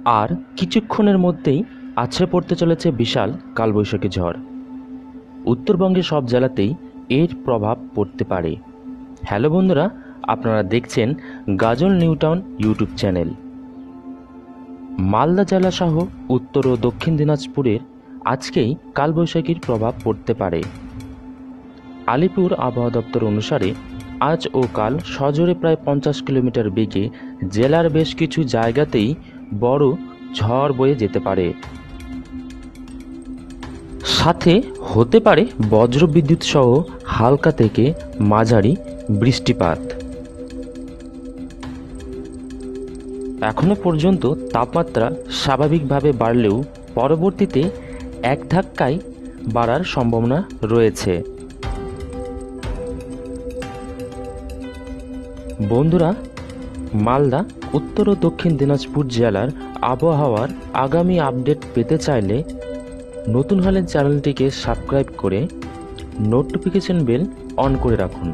আর কিছুক্ষণের মধ্যেই আছড়ে পড়তে চলেছে বিশাল কালবৈশাখী ঝড়। উত্তরবঙ্গের সব জেলাতেই এর প্রভাব পড়তে পারে। হ্যালো বন্ধুরা, আপনারা দেখছেন Gazole new town YouTube channel. Malda জেলা সহ উত্তর ও দক্ষিণ দিনাজপুরের আজকেই কালবৈশাখীর প্রভাব পড়তে পারে। আলিপুর আবহাওয়া দপ্তর অনুসারে আজ ও কাল সজোরে প্রায় 50 কিলোমিটার বেগে জেলার বেশ কিছু জায়গাতেই বড় ঝড় বয়ে যেতে পারে। সাথে হতে পারে বজ্রবিদ্যুৎ সহ হালকা থেকে মাঝারি বৃষ্টিপাত। এখনো পর্যন্ত তাপমাত্রা স্বাভাবিকভাবে বাড়লেও পরবর্তীতে এক ধাক্কায় বাড়ার সম্ভাবনা রয়েছে। বন্ধুরা, মালদা, উত্তর ও দক্ষিণ দিনাজপুর জেলার আবহাওয়ার আগামী আপডেট পেতে চাইলে নতুন হলে চ্যানেলটিকে সাবস্ক্রাইব করে নোটিফিকেশন বেল অন করে রাখুন।